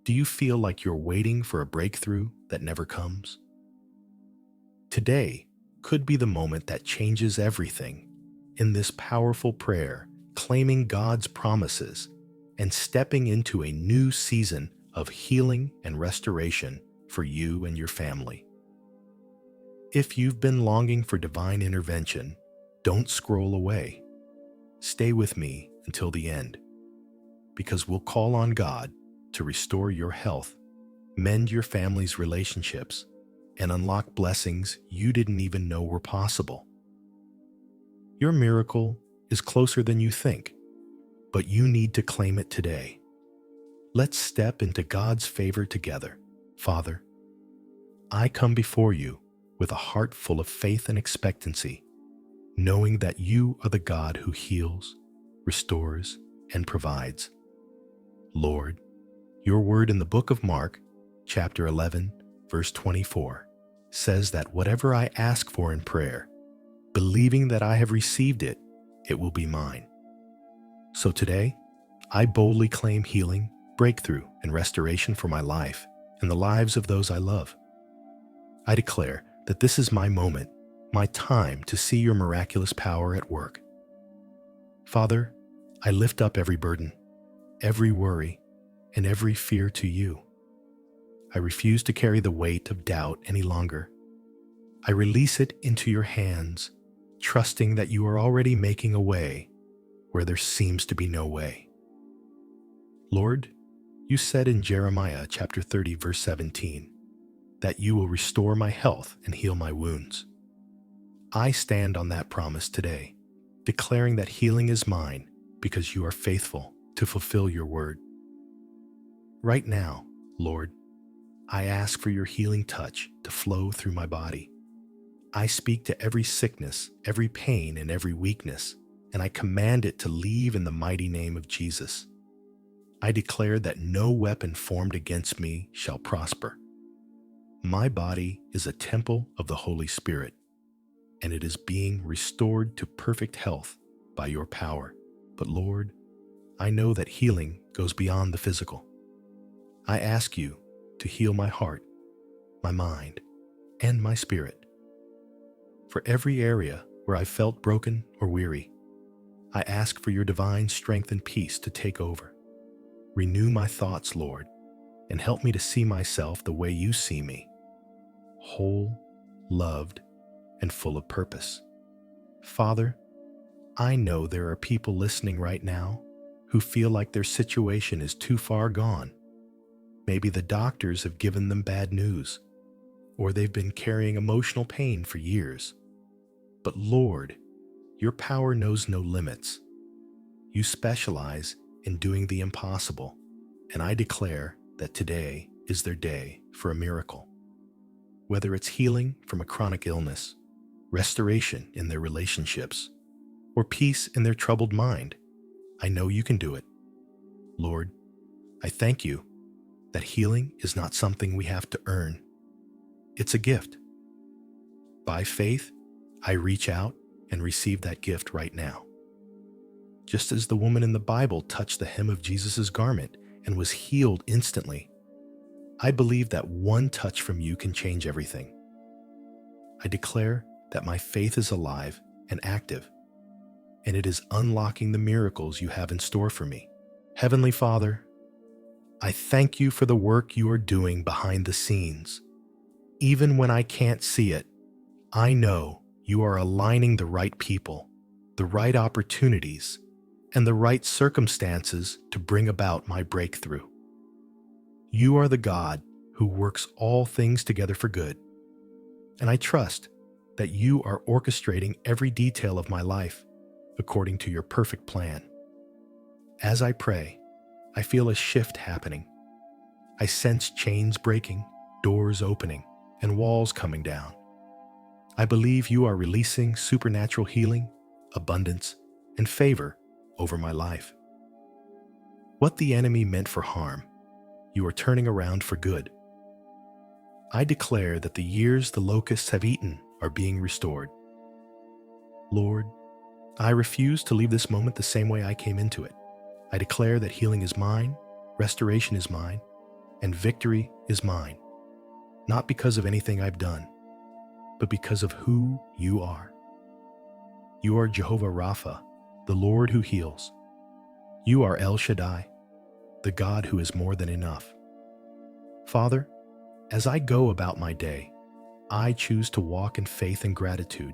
Do you feel like you're waiting for a breakthrough that never comes? Today could be the moment that changes everything. In this powerful prayer, claiming God's promises and stepping into a new season of healing and restoration for you and your family. If you've been longing for divine intervention, don't scroll away. Stay with me until the end, because we'll call on God to restore your health, mend your family's relationships, and unlock blessings you didn't even know were possible. Your miracle is closer than you think, but you need to claim it today. Let's step into God's favor together. Father, I come before you with a heart full of faith and expectancy, knowing that you are the God who heals, restores, and provides. Lord, your word in the book of Mark, chapter 11, verse 24, says that whatever I ask for in prayer, believing that I have received it, it will be mine. So today, I boldly claim healing, breakthrough, and restoration for my life and the lives of those I love. I declare that this is my moment, my time to see your miraculous power at work. Father, I lift up every burden, every worry, and every fear to you. I refuse to carry the weight of doubt any longer. I release it into your hands, trusting that you are already making a way where there seems to be no way. Lord, you said in Jeremiah chapter 30, verse 17, that you will restore my health and heal my wounds. I stand on that promise today, declaring that healing is mine because you are faithful to fulfill your word. Right now, Lord, I ask for your healing touch to flow through my body. I speak to every sickness, every pain, and every weakness, and I command it to leave in the mighty name of Jesus. I declare that no weapon formed against me shall prosper. My body is a temple of the Holy Spirit, and it is being restored to perfect health by your power. But Lord, I know that healing goes beyond the physical. I ask you to heal my heart, my mind, and my spirit. For every area where I felt broken or weary, I ask for your divine strength and peace to take over. Renew my thoughts, Lord, and help me to see myself the way you see me, whole, loved, and full of purpose. Father, I know there are people listening right now who feel like their situation is too far gone. Maybe the doctors have given them bad news, or they've been carrying emotional pain for years. But Lord, your power knows no limits. You specialize in doing the impossible, and I declare that today is their day for a miracle. Whether it's healing from a chronic illness, restoration in their relationships, or peace in their troubled mind, I know you can do it. Lord, I thank you that healing is not something we have to earn. It's a gift. By faith, I reach out and receive that gift right now. Just as the woman in the Bible touched the hem of Jesus' garment and was healed instantly, I believe that one touch from you can change everything. I declare that my faith is alive and active, and it is unlocking the miracles you have in store for me. Heavenly Father, I thank you for the work you are doing behind the scenes. Even when I can't see it, I know you are aligning the right people, the right opportunities, and the right circumstances to bring about my breakthrough. You are the God who works all things together for good, and I trust that you are orchestrating every detail of my life according to your perfect plan. As I pray, I feel a shift happening. I sense chains breaking, doors opening, and walls coming down. I believe you are releasing supernatural healing, abundance, and favor over my life. What the enemy meant for harm, you are turning around for good. I declare that the years the locusts have eaten are being restored. Lord, I refuse to leave this moment the same way I came into it. I declare that healing is mine, restoration is mine, and victory is mine, not because of anything I've done, but because of who you are. You are Jehovah Rapha, the Lord who heals. You are El Shaddai, the God who is more than enough. Father, as I go about my day, I choose to walk in faith and gratitude.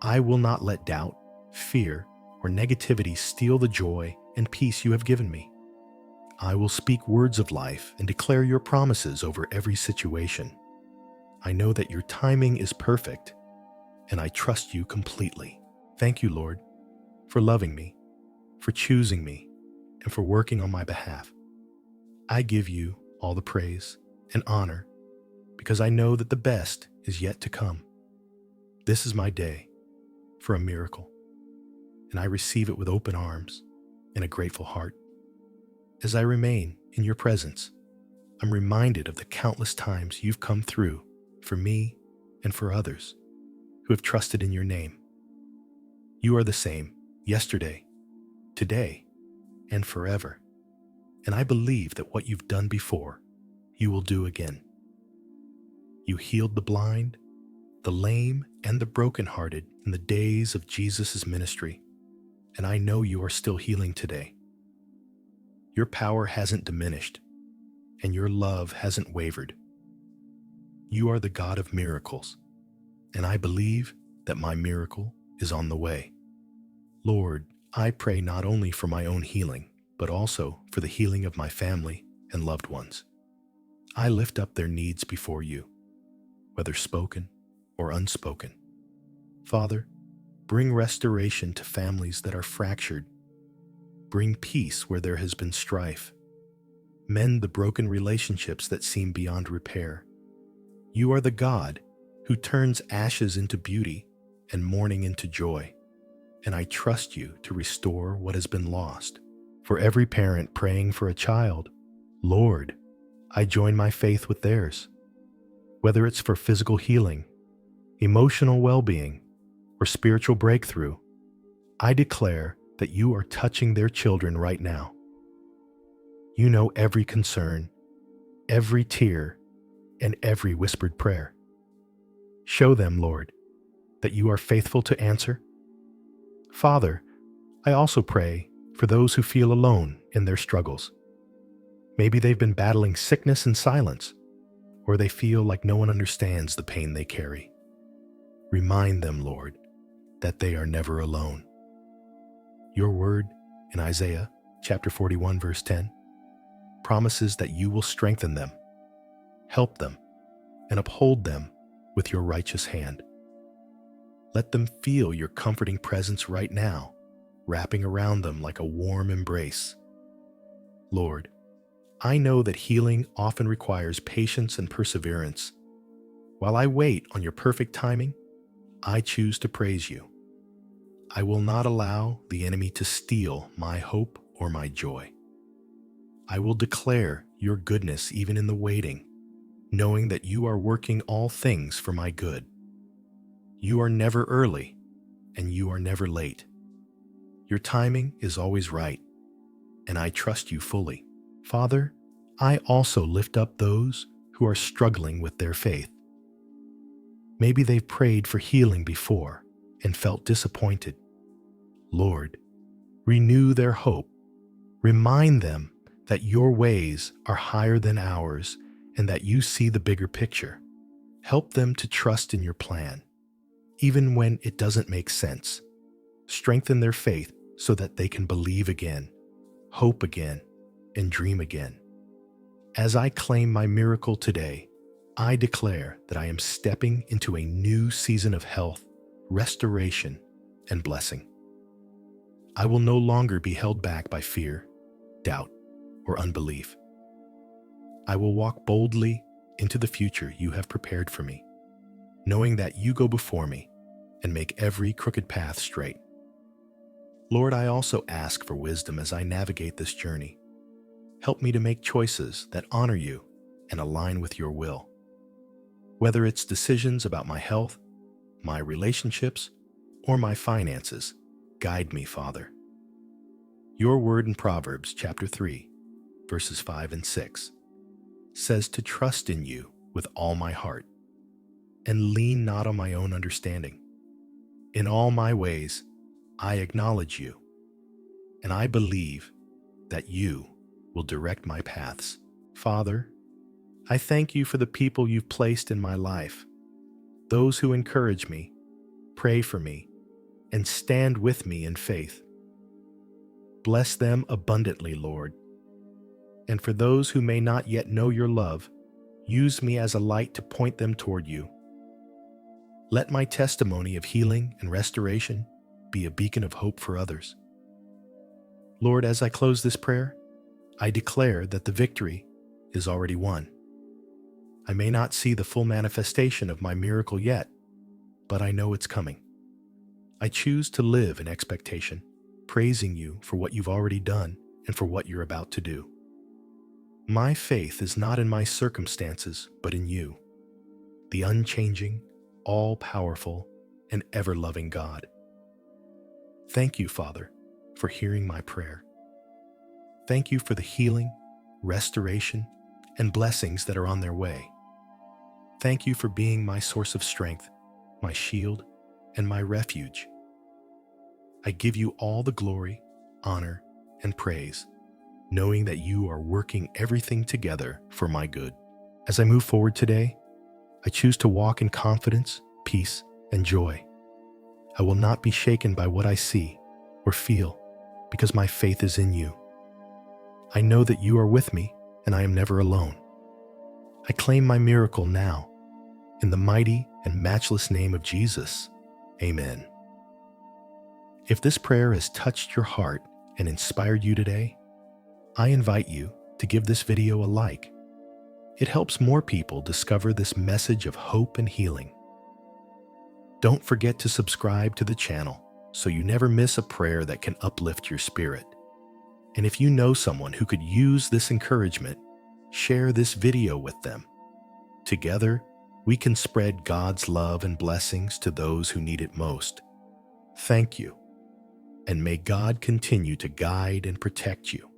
I will not let doubt, fear, or negativity steal the joy and peace you have given me. I will speak words of life and declare your promises over every situation. I know that your timing is perfect, and I trust you completely. Thank you, Lord, for loving me, for choosing me, and for working on my behalf. I give you all the praise and honor because I know that the best is yet to come. This is my day for a miracle, and I receive it with open arms and a grateful heart. As I remain in your presence, I'm reminded of the countless times you've come through for me and for others who have trusted in your name. You are the same yesterday, today, and forever. And I believe that what you've done before, you will do again. You healed the blind, the lame, and the brokenhearted in the days of Jesus' ministry, and I know you are still healing today. Your power hasn't diminished, and your love hasn't wavered. You are the God of miracles, and I believe that my miracle is on the way. Lord, I pray not only for my own healing, but also for the healing of my family and loved ones. I lift up their needs before you, whether spoken or unspoken. Father, bring restoration to families that are fractured. Bring peace where there has been strife. Mend the broken relationships that seem beyond repair. You are the God who turns ashes into beauty and mourning into joy, and I trust you to restore what has been lost. For every parent praying for a child, Lord, I join my faith with theirs. Whether it's for physical healing, emotional well-being, or spiritual breakthrough, I declare that you are touching their children right now. You know every concern, every tear, and every whispered prayer. Show them, Lord, that you are faithful to answer. Father, I also pray for those who feel alone in their struggles. Maybe they've been battling sickness in silence, or they feel like no one understands the pain they carry. Remind them, Lord, that they are never alone. Your word in Isaiah chapter 41, verse 10, promises that you will strengthen them, help them, and uphold them with your righteous hand. Let them feel your comforting presence right now, wrapping around them like a warm embrace. Lord, I know that healing often requires patience and perseverance. While I wait on your perfect timing, I choose to praise you. I will not allow the enemy to steal my hope or my joy. I will declare your goodness even in the waiting, knowing that you are working all things for my good. You are never early, and you are never late. Your timing is always right, and I trust you fully. Father, I also lift up those who are struggling with their faith. Maybe they've prayed for healing before and felt disappointed. Lord, renew their hope. Remind them that your ways are higher than ours and that you see the bigger picture. Help them to trust in your plan, even when it doesn't make sense. Strengthen their faith so that they can believe again, hope again, and dream again. As I claim my miracle today, I declare that I am stepping into a new season of health, restoration, and blessing. I will no longer be held back by fear, doubt, or unbelief. I will walk boldly into the future you have prepared for me, knowing that you go before me and make every crooked path straight. Lord, I also ask for wisdom as I navigate this journey. Help me to make choices that honor you and align with your will. Whether it's decisions about my health, my relationships, or my finances, guide me, Father. Your word in Proverbs chapter 3, verses 5 and 6 says to trust in you with all my heart and lean not on my own understanding. In all my ways, I acknowledge you, and I believe that you will direct my paths. Father, I thank you for the people you've placed in my life, those who encourage me, pray for me, and stand with me in faith. Bless them abundantly, Lord. And for those who may not yet know your love, use me as a light to point them toward you. Let my testimony of healing and restoration be a beacon of hope for others. Lord, as I close this prayer, I declare that the victory is already won. I may not see the full manifestation of my miracle yet, but I know it's coming. I choose to live in expectation, praising you for what you've already done and for what you're about to do. My faith is not in my circumstances, but in you, the unchanging, all-powerful, and ever-loving God. Thank you, Father, for hearing my prayer. Thank you for the healing, restoration, and blessings that are on their way. Thank you for being my source of strength, my shield, and my refuge. I give you all the glory, honor, and praise, knowing that you are working everything together for my good. As I move forward today, I choose to walk in confidence, peace, and joy. I will not be shaken by what I see or feel because my faith is in you. I know that you are with me and I am never alone. I claim my miracle now. In the mighty and matchless name of Jesus, amen. If this prayer has touched your heart and inspired you today, I invite you to give this video a like. It helps more people discover this message of hope and healing. Don't forget to subscribe to the channel so you never miss a prayer that can uplift your spirit. And if you know someone who could use this encouragement, share this video with them. Together, we can spread God's love and blessings to those who need it most. Thank you, and may God continue to guide and protect you.